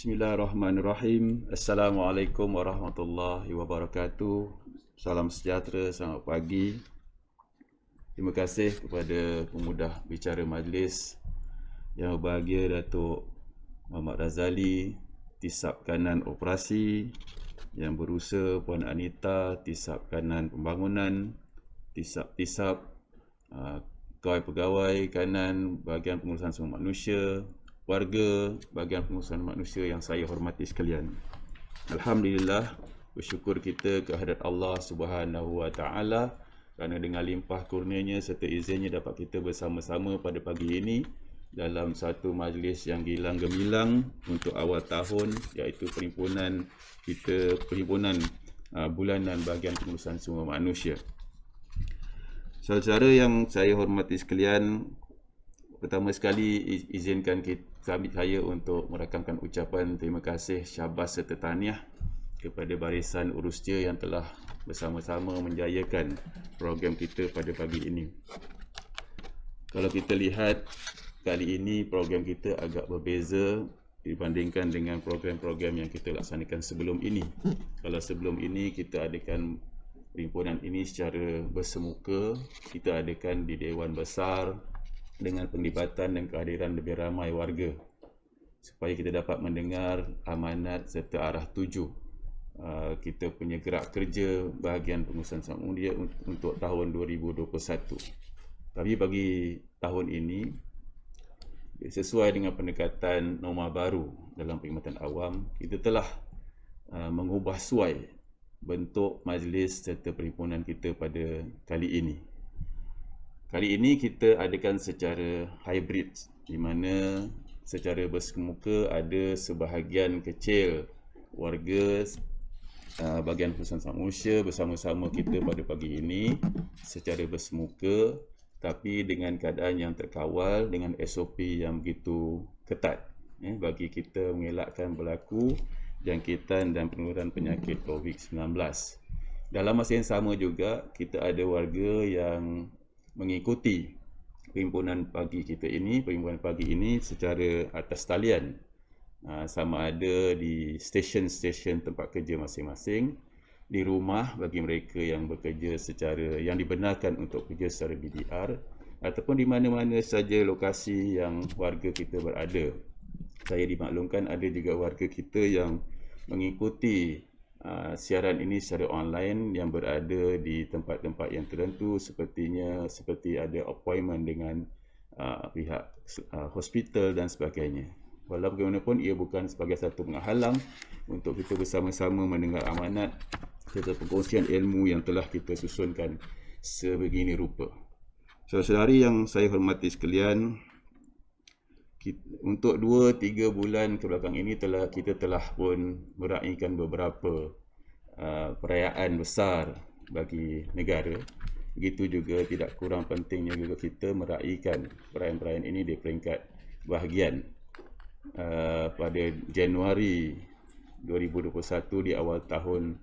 Bismillahirrahmanirrahim. Assalamualaikum warahmatullahi wabarakatuh. Salam sejahtera, selamat pagi. Terima kasih kepada pemudah bicara majlis yang berbahagia, Datuk Muhammad Razali, Tisap Kanan Operasi, yang berusaha Puan Anita, Tisap Kanan Pembangunan, Tisap pegawai kanan bahagian pengurusan sumber manusia, warga bahagian pengurusan manusia yang saya hormati sekalian. Alhamdulillah, bersyukur kita kehadrat Allah Subhanahu wa taala kerana dengan limpah kurnianya serta izinnya dapat kita bersama-sama pada pagi ini dalam satu majlis yang gilang gemilang untuk awal tahun, iaitu perhimpunan bulanan bahagian pengurusan sumber manusia. Saudara yang saya hormati sekalian, pertama sekali izinkan saya untuk merakamkan ucapan terima kasih, syabas serta tahniah kepada barisan Urustia yang telah bersama-sama menjayakan program kita pada pagi ini. Kalau kita lihat kali ini program kita agak berbeza dibandingkan dengan program-program yang kita laksanakan sebelum ini. Kalau sebelum ini kita adakan perhimpunan ini secara bersemuka, kita adakan di Dewan Besar dengan penglibatan dan kehadiran lebih ramai warga supaya kita dapat mendengar amanat serta arah tuju kita punya gerak kerja bahagian pengurusan sumber manusia untuk tahun 2021. Tapi bagi tahun ini, sesuai dengan pendekatan norma baru dalam perkhidmatan awam, kita telah mengubah suai bentuk majlis serta perhimpunan kita pada kali ini. Kali ini kita adakan secara hybrid, di mana secara bersemuka ada sebahagian kecil warga bahagian pengurusan sumber manusia bersama-sama kita pada pagi ini secara bersemuka, tapi dengan keadaan yang terkawal dengan SOP yang begitu ketat bagi kita mengelakkan berlaku jangkitan dan penularan penyakit COVID-19. Dalam masa yang sama juga, kita ada warga yang mengikuti perhimpunan pagi ini secara atas talian, sama ada di stesen-stesen tempat kerja masing-masing, di rumah bagi mereka yang bekerja yang dibenarkan untuk bekerja secara BDR, ataupun di mana-mana saja lokasi yang warga kita berada. Saya dimaklumkan ada juga warga kita yang mengikuti siaran ini secara online yang berada di tempat-tempat yang tertentu, seperti ada appointment dengan pihak hospital dan sebagainya. Walau bagaimanapun, ia bukan sebagai satu penghalang untuk kita bersama-sama mendengar amanat serta perkongsian ilmu yang telah kita susunkan sebegini rupa. Saudara-saudari yang saya hormati sekalian, untuk 2-3 bulan kebelakang ini kita telah pun meraihkan beberapa perayaan besar bagi negara. Begitu juga tidak kurang pentingnya juga kita meraihkan perayaan-perayaan ini di peringkat bahagian. Pada Januari 2021 di awal tahun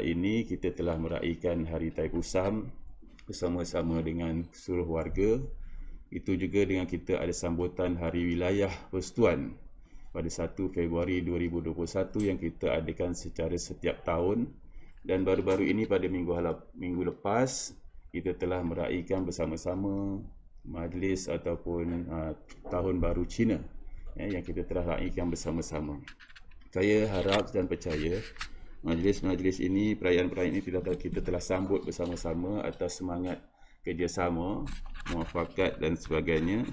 ini kita telah meraihkan Hari Taikusam bersama-sama dengan seluruh warga. Itu juga dengan kita ada sambutan Hari Wilayah Persekutuan pada 1 Februari 2021 yang kita adakan secara setiap tahun. Dan baru-baru ini pada minggu lepas kita telah meraihkan bersama-sama majlis ataupun Tahun Baru Cina yang kita telah raihkan bersama-sama. Saya harap dan percaya majlis-majlis ini, perayaan-perayaan ini kita telah sambut bersama-sama atas semangat kerjasama, muafakat dan sebagainya,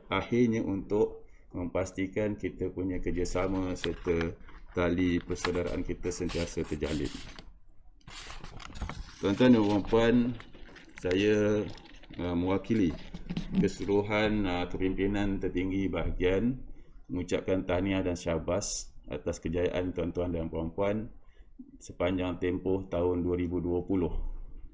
akhirnya untuk memastikan kita punya kerjasama serta tali persaudaraan kita sentiasa terjalin. Tuan-tuan dan puan-puan, saya mewakili keseluruhan kepimpinan tertinggi bahagian mengucapkan tahniah dan syabas atas kejayaan tuan-tuan dan puan-puan sepanjang tempoh tahun 2020.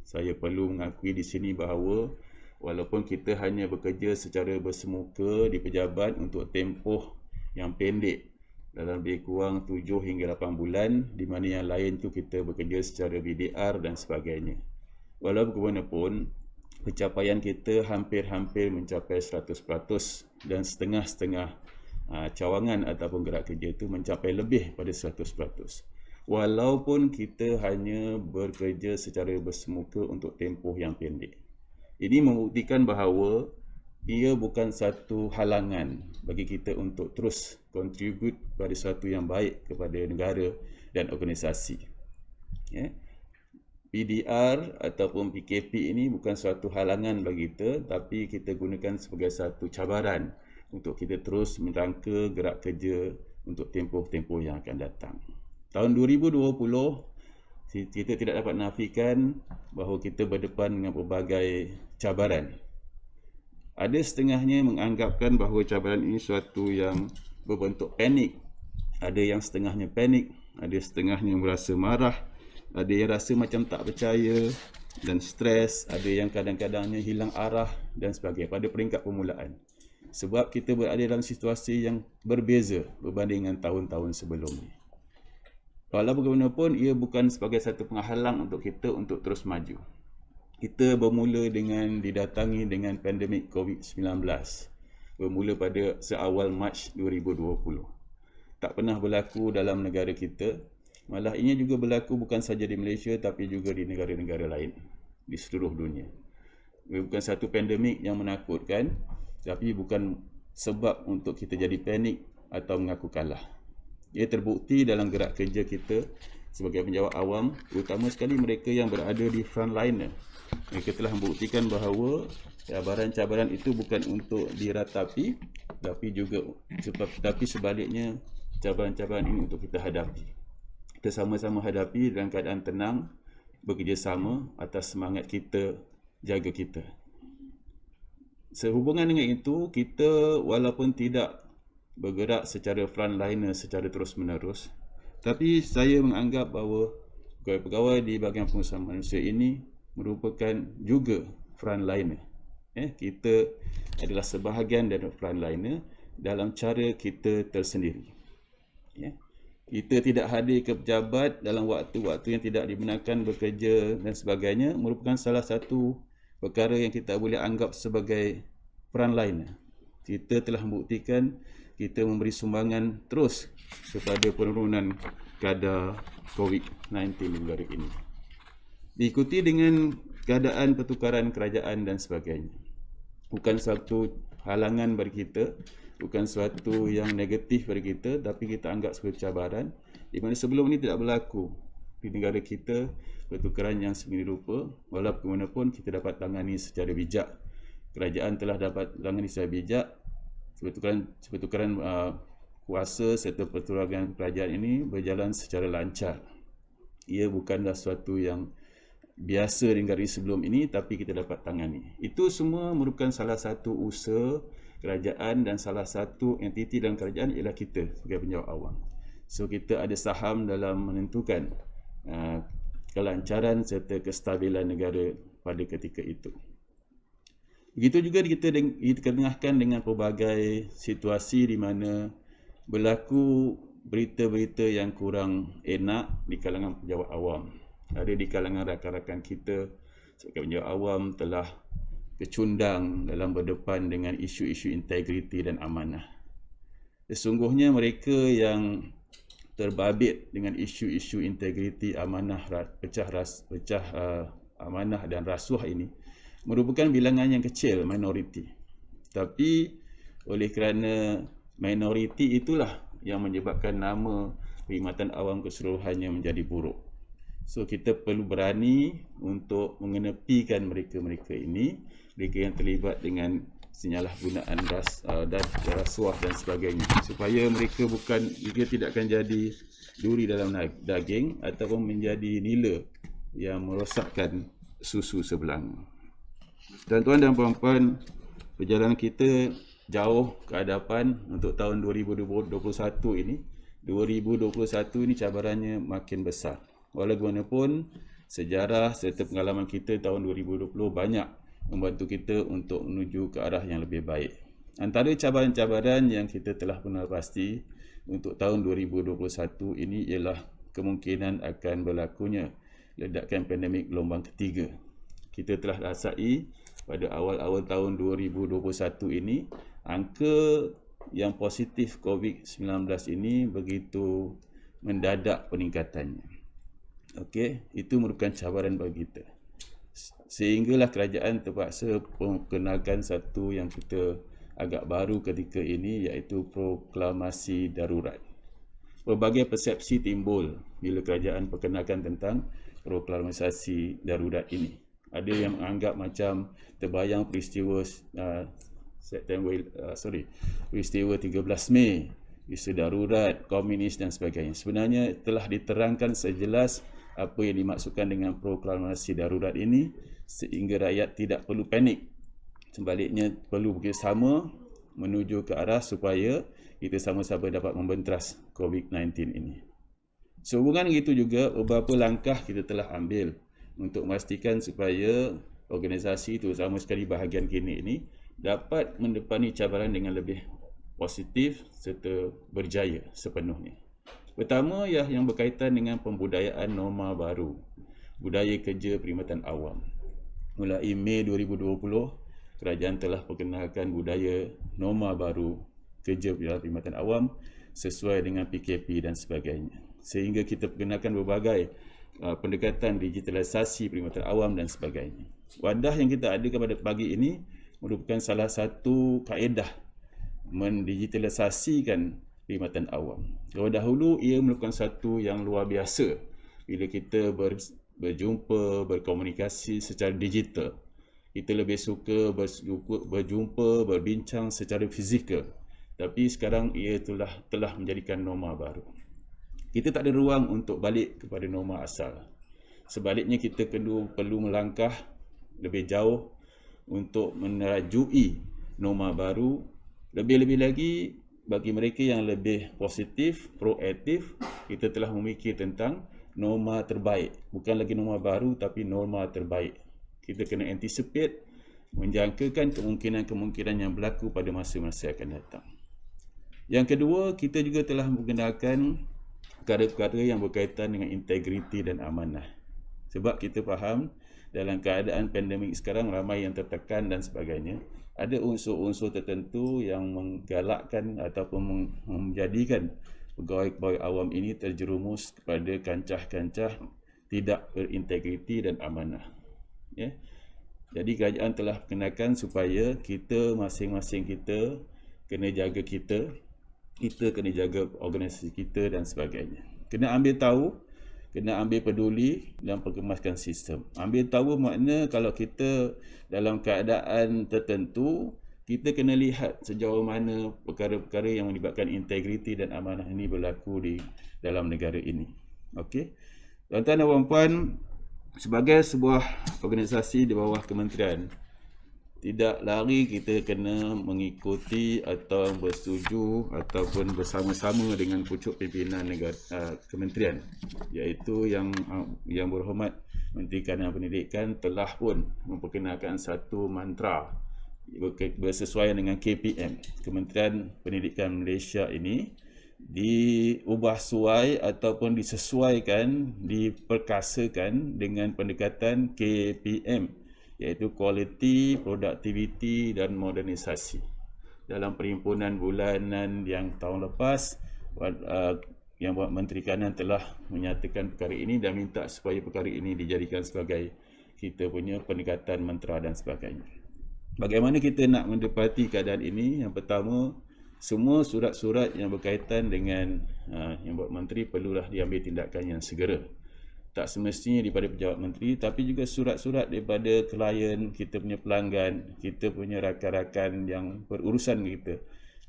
Saya perlu mengakui di sini bahawa walaupun kita hanya bekerja secara bersemuka di pejabat untuk tempoh yang pendek dalam lebih kurang 7 hingga 8 bulan, di mana yang lain tu kita bekerja secara BDR dan sebagainya. Walau bagaimanapun, pencapaian kita hampir-hampir mencapai 100% dan setengah-setengah cawangan ataupun gerak kerja itu mencapai lebih pada 100%. Walaupun kita hanya bekerja secara bersemuka untuk tempoh yang pendek. Ini membuktikan bahawa ia bukan satu halangan bagi kita untuk terus contribute pada sesuatu yang baik kepada negara dan organisasi. PDR ataupun PKP ini bukan suatu halangan bagi kita, tapi kita gunakan sebagai satu cabaran untuk kita terus merangka gerak kerja untuk tempoh-tempoh yang akan datang. Tahun 2020, kita tidak dapat nafikan bahawa kita berdepan dengan pelbagai cabaran. Ada setengahnya menganggapkan bahawa cabaran ini suatu yang berbentuk panik. Ada yang setengahnya panik, ada setengahnya merasa marah, ada yang rasa macam tak percaya dan stres, ada yang kadang-kadangnya hilang arah dan sebagainya pada peringkat permulaan. Sebab kita berada dalam situasi yang berbeza berbanding dengan tahun-tahun sebelum ini. Walau bagaimanapun, ia bukan sebagai satu penghalang untuk kita untuk terus maju. Kita bermula dengan didatangi dengan pandemik COVID-19. Bermula pada seawal Mac 2020. Tak pernah berlaku dalam negara kita. Malah ini juga berlaku bukan saja di Malaysia tapi juga di negara-negara lain di seluruh dunia. Ia bukan satu pandemik yang menakutkan, tapi bukan sebab untuk kita jadi panik atau mengaku kalah. Ia terbukti dalam gerak kerja kita sebagai penjawat awam, terutama sekali mereka yang berada di frontliner. Mereka telah membuktikan bahawa cabaran-cabaran itu bukan untuk diratapi, tapi sebaliknya cabaran-cabaran ini untuk kita hadapi. Kita sama-sama hadapi dalam keadaan tenang, bekerjasama atas semangat kita, jaga kita. Sehubungan dengan itu, kita walaupun tidak bergerak secara frontliner secara terus-menerus, tapi saya menganggap bahawa pegawai-pegawai di bahagian pengurusan manusia ini merupakan juga frontliner. Kita adalah sebahagian dari frontliner dalam cara kita tersendiri. Kita tidak hadir ke pejabat dalam waktu-waktu yang tidak dibenarkan bekerja dan sebagainya merupakan salah satu perkara yang kita boleh anggap sebagai frontliner. Kita telah membuktikan kita memberi sumbangan terus kepada penurunan kadar COVID-19 di negara ini. Diikuti dengan keadaan pertukaran kerajaan dan sebagainya. Bukan suatu halangan bagi kita, bukan suatu yang negatif bagi kita, tapi kita anggap sebagai cabaran di mana sebelum ini tidak berlaku di negara kita pertukaran yang sedemikian rupa. Walaupun bagaimanapun kita dapat tangani secara bijak. Kerajaan telah dapat tangani secara bijak. Pertukaran kuasa serta pertukaran kerajaan ini berjalan secara lancar. Ia bukanlah sesuatu yang biasa di negara sebelum ini, tapi kita dapat tangani. Itu semua merupakan salah satu usaha kerajaan dan salah satu entiti dalam kerajaan ialah kita sebagai penjawat awam. So kita ada saham dalam menentukan kelancaran serta kestabilan negara pada ketika itu. Begitu juga kita diketengahkan dengan pelbagai situasi di mana berlaku berita-berita yang kurang enak di kalangan penjawat awam. Ada di kalangan rakan-rakan kita sebagai penjawat awam telah kecundang dalam berdepan dengan isu-isu integriti dan amanah. Sesungguhnya mereka yang terbabit dengan isu-isu integriti, amanah, amanah dan rasuah ini merupakan bilangan yang kecil, minoriti. Tapi oleh kerana minoriti itulah yang menyebabkan nama perkhidmatan awam keseluruhannya menjadi buruk. So kita perlu berani untuk mengenepikan mereka-mereka ini, mereka yang terlibat dengan penyalahgunaan rasuah dan sebagainya, supaya mereka tidak akan jadi duri dalam daging ataupun menjadi nila yang merosakkan susu sebelang. Tuan-tuan dan puan-puan, perjalanan kita jauh ke hadapan untuk tahun 2021 ini. 2021 ini cabarannya makin besar. Walaupun sejarah serta pengalaman kita tahun 2020 banyak membantu kita untuk menuju ke arah yang lebih baik. Antara cabaran-cabaran yang kita telah kenal pasti untuk tahun 2021 ini ialah kemungkinan akan berlakunya ledakan pandemik gelombang ketiga. Kita telah rasai pada awal-awal tahun 2021 ini angka yang positif COVID-19 ini begitu mendadak peningkatannya. Okey, itu merupakan cabaran bagi kita. Sehinggalah kerajaan terpaksa memperkenalkan satu yang kita agak baru ketika ini, iaitu proklamasi darurat. Berbagai persepsi timbul bila kerajaan perkenalkan tentang proklamasi darurat ini. Ada yang menganggap macam terbayang peristiwa peristiwa 13 Mei, isu darurat, komunis dan sebagainya. Sebenarnya telah diterangkan sejelas apa yang dimaksudkan dengan proklamasi darurat ini, sehingga rakyat tidak perlu panik. Sebaliknya perlu bekerjasama menuju ke arah supaya kita sama-sama dapat membenteras COVID-19 ini. Sehubungan itu juga beberapa langkah kita telah ambil untuk memastikan supaya organisasi, terutama sekali bahagian klinik ini, dapat mendepani cabaran dengan lebih positif serta berjaya sepenuhnya. Pertama yang berkaitan dengan pembudayaan norma baru, budaya kerja perkhidmatan awam. Mulai Mei 2020, kerajaan telah perkenalkan budaya norma baru kerja perkhidmatan awam sesuai dengan PKP dan sebagainya. Sehingga kita perkenalkan berbagai pendekatan digitalisasi perkhidmatan awam dan sebagainya. Wadah yang kita ada pada pagi ini merupakan salah satu kaedah mendigitalisasikan perkhidmatan awam. Kalau dahulu ia merupakan satu yang luar biasa bila kita berjumpa, berkomunikasi secara digital. Kita lebih suka berjumpa, berbincang secara fizikal. Tapi sekarang ia telah menjadikan norma baru. Kita tak ada ruang untuk balik kepada norma asal. Sebaliknya kita perlu melangkah lebih jauh untuk menerajui norma baru. Lebih-lebih lagi bagi mereka yang lebih positif, proaktif, kita telah memikir tentang norma terbaik. Bukan lagi norma baru tapi norma terbaik. Kita kena anticipate, menjangkakan kemungkinan-kemungkinan yang berlaku pada masa-masa akan datang. Yang kedua, kita juga telah mengenalkan perkara-perkara yang berkaitan dengan integriti dan amanah. Sebab kita faham dalam keadaan pandemik sekarang ramai yang tertekan dan sebagainya. Ada unsur-unsur tertentu yang menggalakkan ataupun menjadikan pegawai-pegawai awam ini terjerumus kepada kancah-kancah tidak berintegriti dan amanah. Ya. Jadi kerajaan telah perkenalkan supaya kita masing-masing kita kena jaga kita kena jaga organisasi kita dan sebagainya. Kena ambil tahu, kena ambil peduli dan perkemaskan sistem. Ambil tahu makna kalau kita dalam keadaan tertentu, kita kena lihat sejauh mana perkara-perkara yang melibatkan integriti dan amanah ini berlaku di dalam negara ini. Okey. Tuan-tuan dan puan-puan, sebagai sebuah organisasi di bawah kementerian, tidak lari kita kena mengikuti atau bersetuju ataupun bersama-sama dengan pucuk pimpinan negara, kementerian, iaitu yang berhormat Menteri Kanan Pendidikan telah pun memperkenalkan satu mantra bersesuaian dengan KPM, Kementerian Pendidikan Malaysia ini diubah suai ataupun disesuaikan, diperkasakan dengan pendekatan KPM, iaitu Quality, Productivity dan Modernisasi. Dalam perhimpunan bulanan yang tahun lepas, yang buat Menteri Kanan telah menyatakan perkara ini dan minta supaya perkara ini dijadikan sebagai kita punya pendekatan mantra dan sebagainya. Bagaimana kita nak mendapati keadaan ini? Yang pertama, semua surat-surat yang berkaitan dengan yang buat menteri perlulah diambil tindakan yang segera. Tak semestinya daripada pejabat menteri, tapi juga surat-surat daripada klien, kita punya pelanggan, kita punya rakan-rakan yang berurusan kita.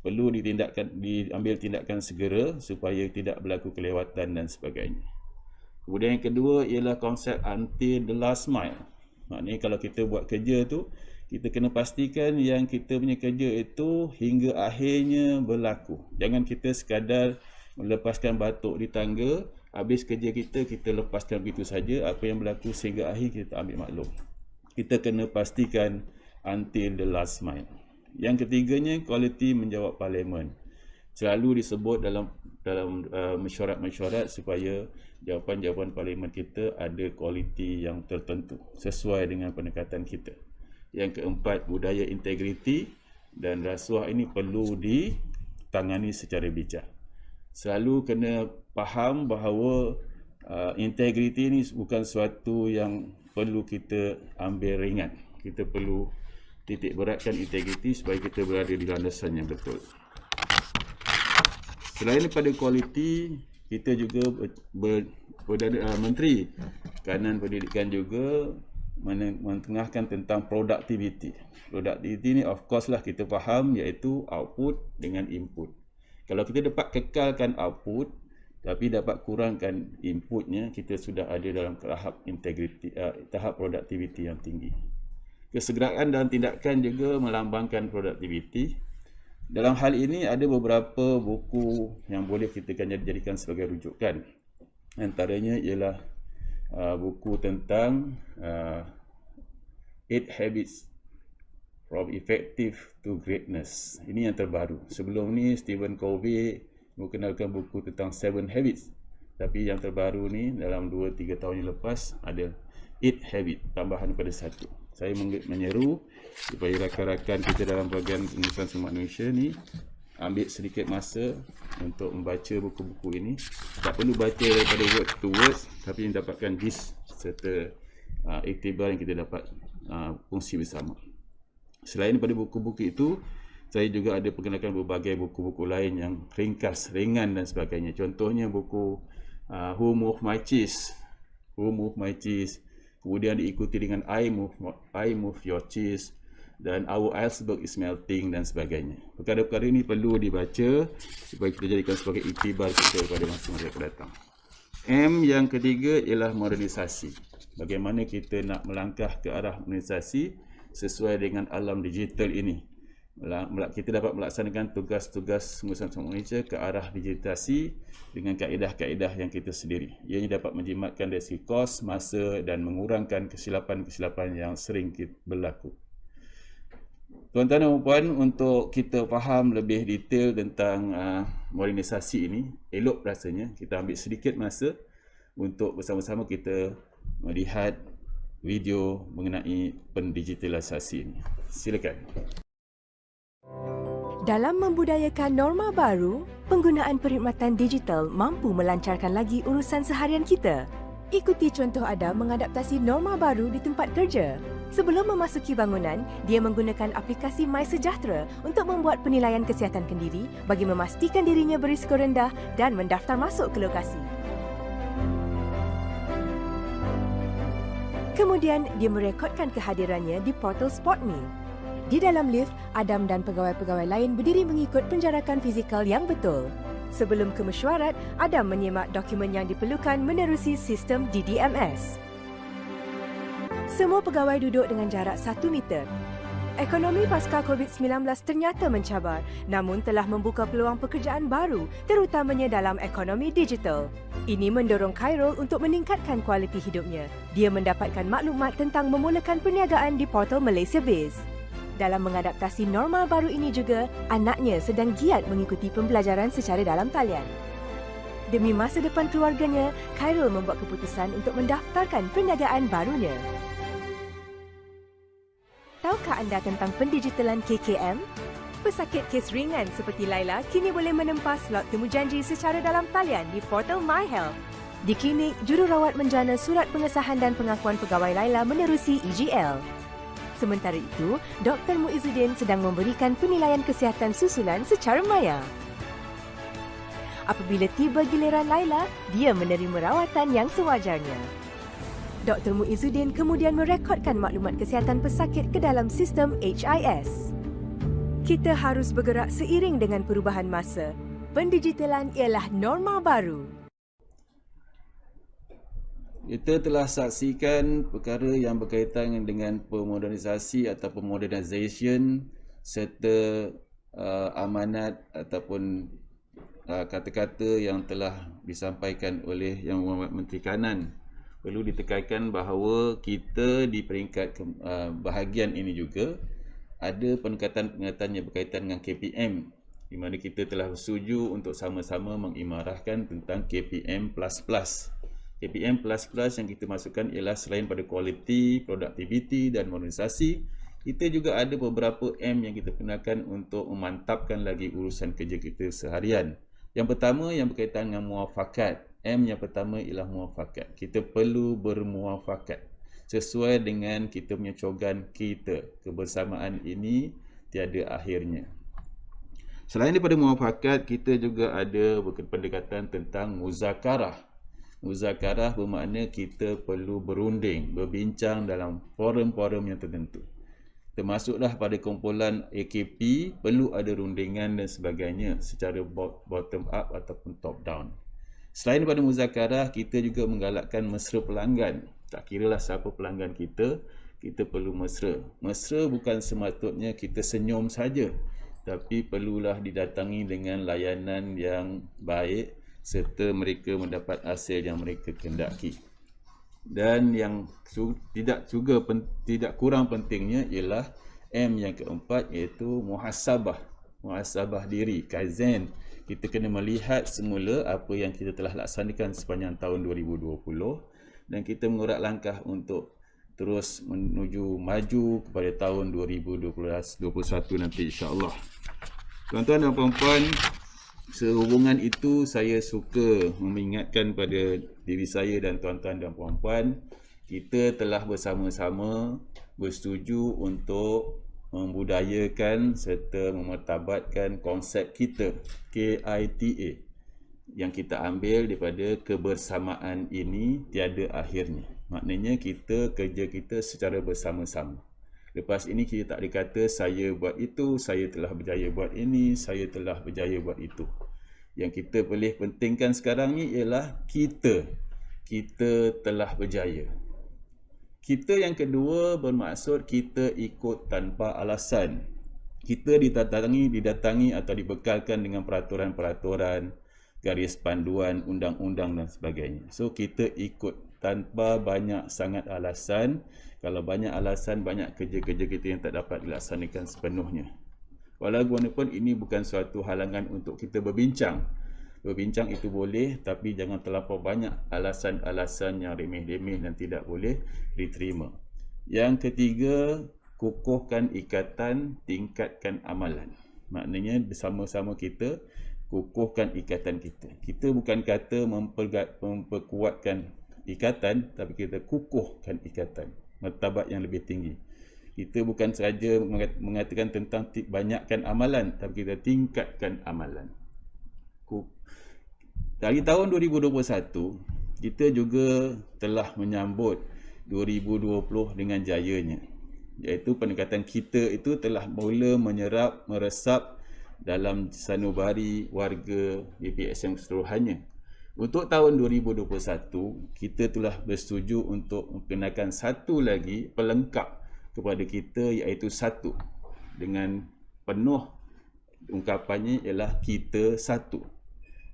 Perlu diambil tindakan segera supaya tidak berlaku kelewatan dan sebagainya. Kemudian yang kedua ialah konsep until the last mile. Maknanya kalau kita buat kerja tu, kita kena pastikan yang kita punya kerja itu hingga akhirnya berlaku. Jangan kita sekadar melepaskan batuk di tangga, habis kerja kita lepaskan begitu saja, apa yang berlaku sehingga akhir kita ambil maklum. Kita kena pastikan until the last mile. Yang ketiganya, kualiti menjawab parlimen. Selalu disebut dalam mesyuarat-mesyuarat supaya jawapan-jawapan parlimen kita ada kualiti yang tertentu sesuai dengan pendekatan kita. Yang keempat, budaya integriti dan rasuah ini perlu tangani secara bijak. Selalu kena faham bahawa integriti ni bukan sesuatu yang perlu kita ambil ringan. Kita perlu titik beratkan integriti supaya kita berada di landasan yang betul. Selain daripada kualiti, kita juga Menteri Kanan Pendidikan juga mentengahkan tentang produktiviti. Produktiviti ni of course lah kita faham, iaitu output dengan input. Kalau kita dapat kekalkan output tapi dapat kurangkan inputnya, kita sudah ada dalam tahap integriti, tahap produktiviti yang tinggi. Kesegeraan dan tindakan juga melambangkan produktiviti. Dalam hal ini ada beberapa buku yang boleh kita jadikan sebagai rujukan. Antaranya ialah buku tentang 8 Habits from Effective to Greatness. Ini yang terbaru. Sebelum ni Stephen Covey mengenalkan buku tentang 7 Habits. Tapi yang terbaru ni dalam 2-3 tahun yang lepas ada 8 Habits, tambahan pada 1. Saya menyeru supaya rakan-rakan kita dalam bahagian Pengurusan Sumber Manusia ni ambil sedikit masa untuk membaca buku-buku ini. Tak perlu baca daripada word to word, tapi mendapatkan gist serta iktibar yang kita dapat kongsi bersama. Selain daripada buku-buku itu, saya juga ada perkenalkan berbagai buku-buku lain yang ringkas, ringan dan sebagainya. Contohnya buku Who Moved My Cheese, kemudian diikuti dengan I Move Your Cheese, dan Our Iceberg is Melting dan sebagainya. Perkara-perkara ini perlu dibaca supaya kita jadikan sebagai iktibar kita pada masa-masa yang akan datang. M yang ketiga ialah modernisasi. Bagaimana kita nak melangkah ke arah modernisasi sesuai dengan alam digital ini. Kita dapat melaksanakan tugas-tugas Pengurusan Sumber Manusia ke arah digitasi dengan kaedah-kaedah yang kita sendiri. Ianya dapat menjimatkan dari segi kos, masa dan mengurangkan kesilapan-kesilapan yang sering berlaku. Tuan-tuan dan puan, untuk kita faham lebih detail tentang modernisasi ini, elok rasanya kita ambil sedikit masa untuk bersama-sama kita melihat video mengenai pendigitalisasi ini. Silakan. Dalam membudayakan norma baru, penggunaan perkhidmatan digital mampu melancarkan lagi urusan seharian kita. Ikuti contoh Adam mengadaptasi norma baru di tempat kerja. Sebelum memasuki bangunan, dia menggunakan aplikasi MySejahtera untuk membuat penilaian kesihatan kendiri bagi memastikan dirinya berisiko rendah dan mendaftar masuk ke lokasi. Kemudian, dia merekodkan kehadirannya di portal SpotMe. Di dalam lift, Adam dan pegawai-pegawai lain berdiri mengikut penjarakan fizikal yang betul. Sebelum ke mesyuarat, Adam menyemak dokumen yang diperlukan menerusi sistem DDMS. Semua pegawai duduk dengan jarak 1 meter. Ekonomi pasca COVID-19 ternyata mencabar, namun telah membuka peluang pekerjaan baru, terutamanya dalam ekonomi digital. Ini mendorong Khairul untuk meningkatkan kualiti hidupnya. Dia mendapatkan maklumat tentang memulakan perniagaan di portal Malaysia Biz. Dalam mengadaptasi norma baru ini juga, anaknya sedang giat mengikuti pembelajaran secara dalam talian. Demi masa depan keluarganya, Khairul membuat keputusan untuk mendaftarkan perniagaan barunya. Tahukah anda tentang pendigitalan KKM? Pesakit kes ringan seperti Laila kini boleh menempa slot temujanji secara dalam talian di portal MyHealth. Di klinik, jururawat menjana surat pengesahan dan pengakuan pegawai Laila menerusi EGL. Sementara itu, Dr. Muizzuddin sedang memberikan penilaian kesihatan susulan secara maya. Apabila tiba giliran Laila, dia menerima rawatan yang sewajarnya. Dr. Muizzuddin kemudian merekodkan maklumat kesihatan pesakit ke dalam sistem HIS. Kita harus bergerak seiring dengan perubahan masa. Pendigitalan ialah norma baru. Kita telah saksikan perkara yang berkaitan dengan pemodernisasi atau modernization serta amanat ataupun kata-kata yang telah disampaikan oleh Yang Berhormat Menteri Kanan. Perlu ditekankan bahawa kita di peringkat bahagian ini juga ada peningkatan-peningkatan yang berkaitan dengan KPM, di mana kita telah bersetuju untuk sama-sama mengimarahkan tentang KPM++. KPM++ yang kita masukkan ialah selain pada kualiti, produktiviti dan modernisasi, kita juga ada beberapa M yang kita gunakan untuk memantapkan lagi urusan kerja kita seharian. Yang pertama yang berkaitan dengan muafakat. M yang pertama ialah muafakat. Kita perlu bermuafakat sesuai dengan kita punya cogan kita. Kebersamaan ini tiada akhirnya. Selain daripada muafakat, kita juga ada pendekatan tentang muzakarah. Muzakarah bermakna kita perlu berunding, berbincang dalam forum-forum yang tertentu. Termasuklah pada kumpulan AKP, perlu ada rundingan dan sebagainya secara bottom up ataupun top down. Selain daripada muzakarah, kita juga menggalakkan mesra pelanggan. Tak kiralah siapa pelanggan kita perlu mesra. Mesra bukan semata-matanya kita senyum saja, tapi perlulah didatangi dengan layanan yang baik serta mereka mendapat hasil yang mereka kehendaki. Dan yang tidak kurang pentingnya ialah M yang keempat, iaitu muhasabah. Muhasabah diri, kaizen. Kita kena melihat semula apa yang kita telah laksanakan sepanjang tahun 2020 dan kita mengurat langkah untuk terus menuju maju kepada tahun 2021 nanti, insya-Allah. Tuan-tuan dan puan-puan, sehubungan itu saya suka mengingatkan pada diri saya dan tuan-tuan dan puan-puan, kita telah bersama-sama bersetuju untuk membudayakan serta memartabatkan konsep kita, KITA, yang kita ambil daripada kebersamaan ini tiada akhirnya. Maknanya kita kerja kita secara bersama-sama. Lepas ini kita tak dikata saya buat itu, saya telah berjaya buat ini, saya telah berjaya buat itu. Yang kita boleh pentingkan sekarang ni ialah kita telah berjaya. Kita yang kedua bermaksud kita ikut tanpa alasan. Kita didatangi atau dibekalkan dengan peraturan-peraturan, garis panduan, undang-undang dan sebagainya. So kita ikut tanpa banyak sangat alasan. Kalau banyak alasan, banyak kerja-kerja kita yang tak dapat dilaksanakan sepenuhnya. Walaupun ini bukan suatu halangan untuk kita berbincang. Berbincang itu boleh, tapi jangan terlampau banyak alasan-alasan yang remeh-remeh dan tidak boleh diterima. Yang ketiga, kukuhkan ikatan, tingkatkan amalan. Maknanya bersama-sama kita kukuhkan ikatan kita. Kita bukan kata memperkuatkan ikatan, tapi kita kukuhkan ikatan. Martabat yang lebih tinggi. Kita bukan sahaja mengatakan tentang banyakkan amalan, tapi kita tingkatkan amalan. Dari tahun 2021, kita juga telah menyambut 2020 dengan jayanya. Iaitu pendekatan kita itu telah mula meresap dalam sanubari warga BPSM keseluruhannya. Untuk tahun 2021, kita telah bersetuju untuk mengenakan satu lagi pelengkap kepada kita, iaitu satu. Dengan penuh ungkapannya ialah kita satu.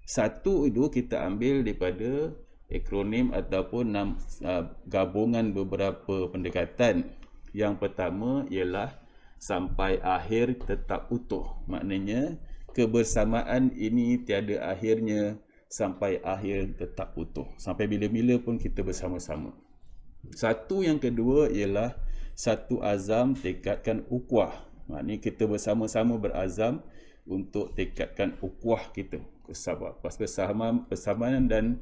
Satu itu kita ambil daripada akronim ataupun gabungan beberapa pendekatan. Yang pertama ialah sampai akhir tetap utuh. Maknanya kebersamaan ini tiada akhirnya, sampai akhir tetap utuh. Sampai bila-bila pun kita bersama-sama. Satu yang kedua ialah satu azam, tekadkan ukhuwah. Maknanya kita bersama-sama berazam untuk tekadkan ukhuwah kita. Persamaan dan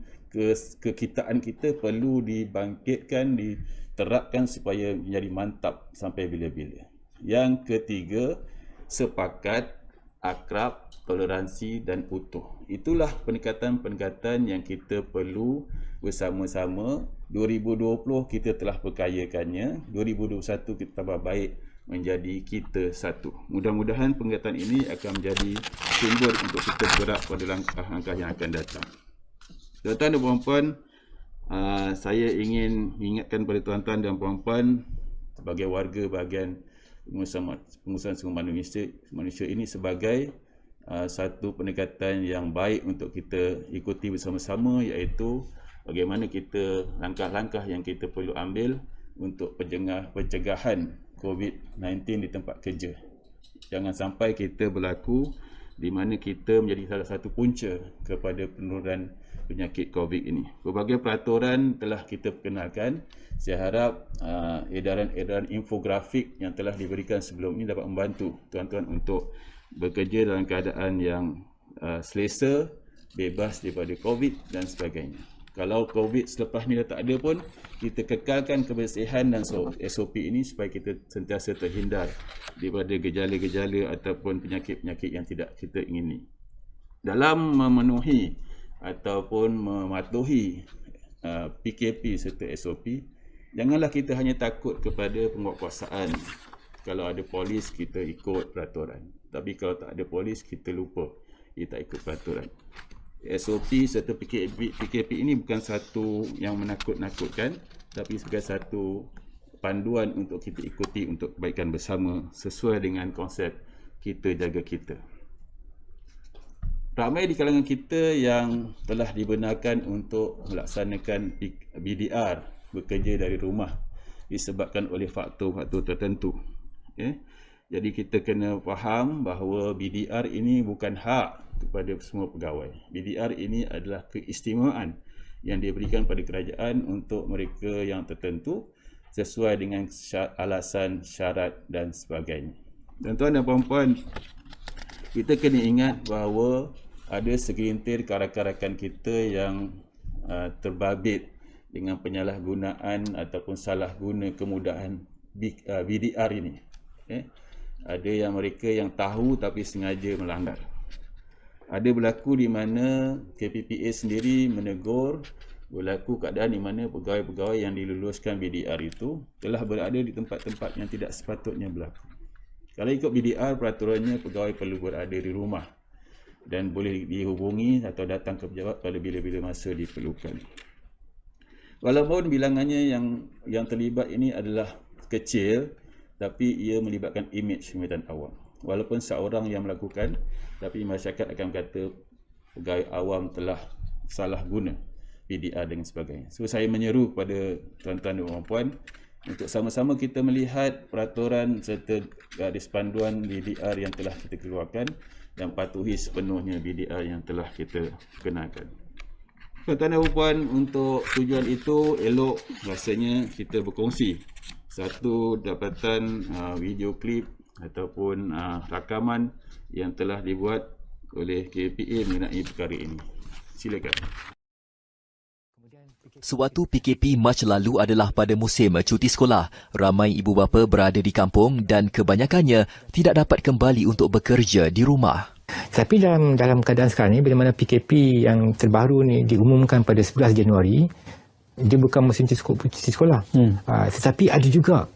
kekitaan kita perlu dibangkitkan, diterapkan supaya menjadi mantap sampai bila-bila. Yang ketiga, sepakat, akrab, toleransi dan utuh. Itulah pendekatan-pendekatan yang kita perlu bersama-sama. 2020 kita telah perkayakannya, 2021 kita tambah baik menjadi kita satu. Mudah-mudahan pendekatan ini akan menjadi sumber untuk kita bergerak pada langkah-langkah yang akan datang. Tuan-tuan dan puan-puan, saya ingin ingatkan kepada tuan-tuan dan puan-puan sebagai warga bahagian pengurusan sumber manusia ini sebagai satu pendekatan yang baik untuk kita ikuti bersama-sama, iaitu bagaimana kita langkah-langkah yang kita perlu ambil untuk pencegahan COVID-19 di tempat kerja. Jangan sampai kita berlaku di mana kita menjadi salah satu punca kepada penurunan penyakit COVID ini. Berbagai peraturan telah kita perkenalkan. Saya harap edaran-edaran infografik yang telah diberikan sebelum ini dapat membantu tuan-tuan untuk bekerja dalam keadaan yang selesa, bebas daripada COVID dan sebagainya. Kalau COVID selepas ni dah tak ada pun, kita kekalkan kebersihan dan SOP ini supaya kita sentiasa terhindar daripada gejala-gejala ataupun penyakit-penyakit yang tidak kita ingini. Dalam memenuhi ataupun mematuhi PKP serta SOP, janganlah kita hanya takut kepada penguatkuasaan. Kalau ada polis, kita ikut peraturan. Tapi kalau tak ada polis, kita lupa. Kita tak ikut peraturan. SOP serta PKP ini bukan satu yang menakut-nakutkan, tapi sebagai satu panduan untuk kita ikuti untuk kebaikan bersama sesuai dengan konsep kita jaga kita. Ramai di kalangan kita yang telah dibenarkan untuk melaksanakan BDR, bekerja dari rumah, disebabkan oleh faktor-faktor tertentu. Jadi kita kena faham bahawa BDR ini bukan hak kepada semua pegawai. BDR ini adalah keistimewaan yang diberikan pada kerajaan untuk mereka yang tertentu sesuai dengan alasan, syarat dan sebagainya. Tuan-tuan dan puan-puan, kita kena ingat bahawa ada segelintir rakan-rakan kita yang terbabit dengan penyalahgunaan ataupun salah guna kemudahan BDR ini. Ada yang mereka yang tahu tapi sengaja melanggar. Ada berlaku di mana KPPA sendiri menegur, berlaku keadaan di mana pegawai-pegawai yang diluluskan BDR itu telah berada di tempat-tempat yang tidak sepatutnya berlaku. Kalau ikut BDR, peraturannya pegawai perlu berada di rumah dan boleh dihubungi atau datang ke pejabat pada bila-bila masa diperlukan. Walaupun bilangannya yang terlibat ini adalah kecil, tapi ia melibatkan imej pemerintahan awam. Walaupun seorang yang melakukan, tapi masyarakat akan kata pegawai awam telah salah guna BDR dan sebagainya. So saya menyeru kepada tuan-tuan dan puan untuk sama-sama kita melihat peraturan serta garis panduan BDR yang telah kita keluarkan dan patuhi sepenuhnya BDR yang telah kita kenalkan. Tuan-tuan dan puan, untuk tujuan itu elok rasanya kita berkongsi satu dapatan video klip ataupun rakaman yang telah dibuat oleh KPA mengenai perkara ini. Silakan. Sewaktu PKP Mac lalu adalah pada musim cuti sekolah, ramai ibu bapa berada di kampung dan kebanyakannya tidak dapat kembali untuk bekerja di rumah. Tapi dalam keadaan sekarang ni, bila mana PKP yang terbaru ni diumumkan pada 11 Januari, dia bukan musim cuti sekolah. Tetapi ada juga,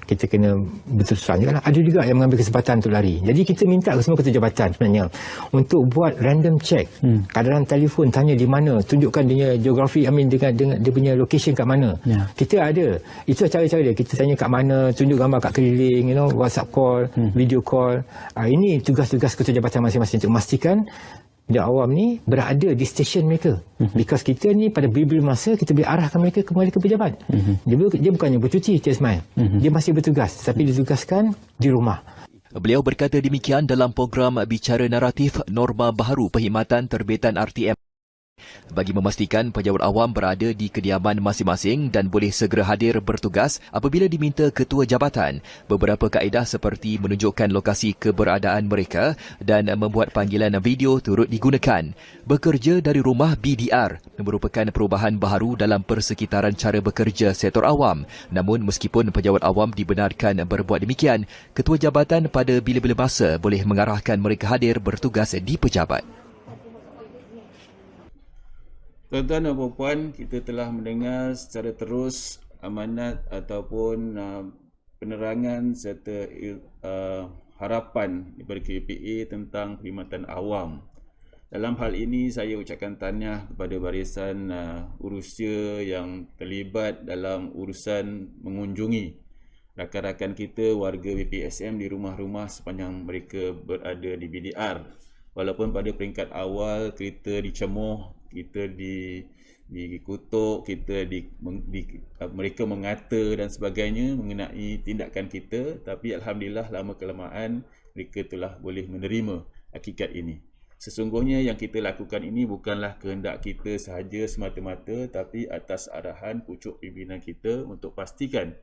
kita kena betul susah juga lah, ada juga yang mengambil kesempatan untuk lari. Jadi kita minta ke semua ketua jabatan sebenarnya untuk buat random check. Kadang-kadang telefon tanya di mana, tunjukkan dia geografi, dengan dia punya location kat mana. Kita ada, itu cara-cara dia. Kita tanya kat mana, tunjuk gambar kat keliling, WhatsApp call, video call. Ini tugas-tugas ketua jabatan masing-masing untuk memastikan dia awam ni berada di stesen mereka. Because kita ni pada bila-bila masa kita boleh arahkan mereka kembali ke pejabat. Dia bukannya bercuti, Cik Ismail. Dia masih bertugas, tapi ditugaskan di rumah. Beliau berkata demikian dalam program Bicara Naratif Norma Baharu Perkhidmatan Terbitan RTM bagi memastikan pejabat awam berada di kediaman masing-masing dan boleh segera hadir bertugas apabila diminta ketua jabatan. Beberapa kaedah seperti menunjukkan lokasi keberadaan mereka dan membuat panggilan video turut digunakan. Bekerja dari rumah BDR merupakan perubahan baharu dalam persekitaran cara bekerja sektor awam. Namun meskipun pejabat awam dibenarkan berbuat demikian, ketua jabatan pada bila-bila masa boleh mengarahkan mereka hadir bertugas di pejabat. Tuan-tuan dan puan, kita telah mendengar secara terus amanat ataupun penerangan serta harapan daripada KPA tentang perkhidmatan awam. Dalam hal ini, saya ucapkan tahniah kepada barisan urusia yang terlibat dalam urusan mengunjungi rakan-rakan kita, warga BPSM di rumah-rumah sepanjang mereka berada di BDR. Walaupun pada peringkat awal kita dicemuh, kita dikutuk, mereka mengata dan sebagainya mengenai tindakan kita, tapi alhamdulillah lama kelamaan mereka telah boleh menerima hakikat ini. Sesungguhnya yang kita lakukan ini bukanlah kehendak kita sahaja semata-mata, tapi atas arahan pucuk pimpinan kita untuk pastikan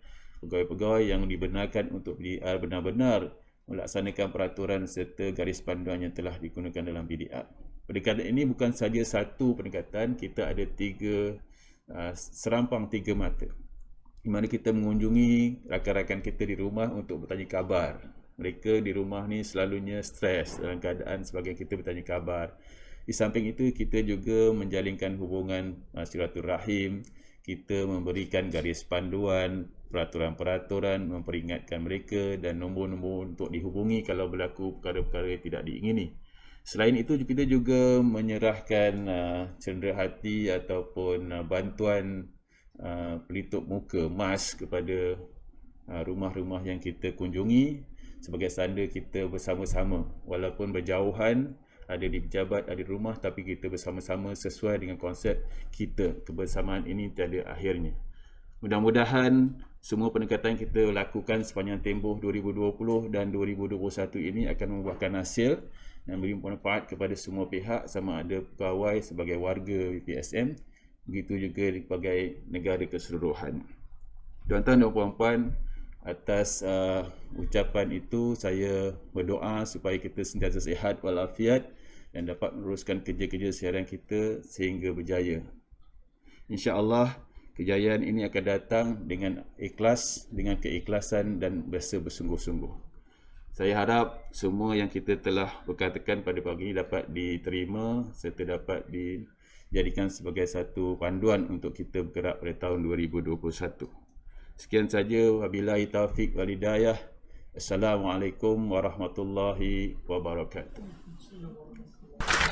pegawai-pegawai yang dibenarkan untuk PDR benar-benar melaksanakan peraturan serta garis panduan yang telah digunakan dalam PDR. Pendekatan ini bukan sahaja satu pendekatan, kita ada serampang tiga mata, di mana kita mengunjungi rakan-rakan kita di rumah untuk bertanya khabar. Mereka di rumah ni selalunya stres dalam keadaan sebagian kita bertanya khabar. Di samping itu, kita juga menjalinkan hubungan silaturahim, kita memberikan garis panduan, peraturan-peraturan, memperingatkan mereka dan nombor-nombor untuk dihubungi kalau berlaku perkara-perkara yang tidak diingini. Selain itu, kita juga menyerahkan cenderahati ataupun bantuan pelitup muka, mask kepada rumah-rumah yang kita kunjungi sebagai tanda kita bersama-sama. Walaupun berjauhan, ada di pejabat, ada di rumah, tapi kita bersama-sama sesuai dengan konsep kita. Kebersamaan ini tiada akhirnya. Mudah-mudahan semua pendekatan kita lakukan sepanjang tempoh 2020 dan 2021 ini akan membuahkan hasil dan beri manfaat kepada semua pihak, sama ada pegawai sebagai warga BPSM, begitu juga sebagai negara keseluruhan. Tuan-tuan dan puan-puan, atas ucapan itu saya berdoa supaya kita sentiasa sihat walafiat dan dapat meneruskan kerja-kerja siaran kita sehingga berjaya. InsyaAllah kejayaan ini akan datang dengan ikhlas, dengan keikhlasan dan berasa bersungguh-sungguh. Saya harap semua yang kita telah berkatakan pada pagi ini dapat diterima serta dapat dijadikan sebagai satu panduan untuk kita bergerak pada tahun 2021. Sekian saja, wabillahi taufiq wal hidayah. Assalamualaikum warahmatullahi wabarakatuh.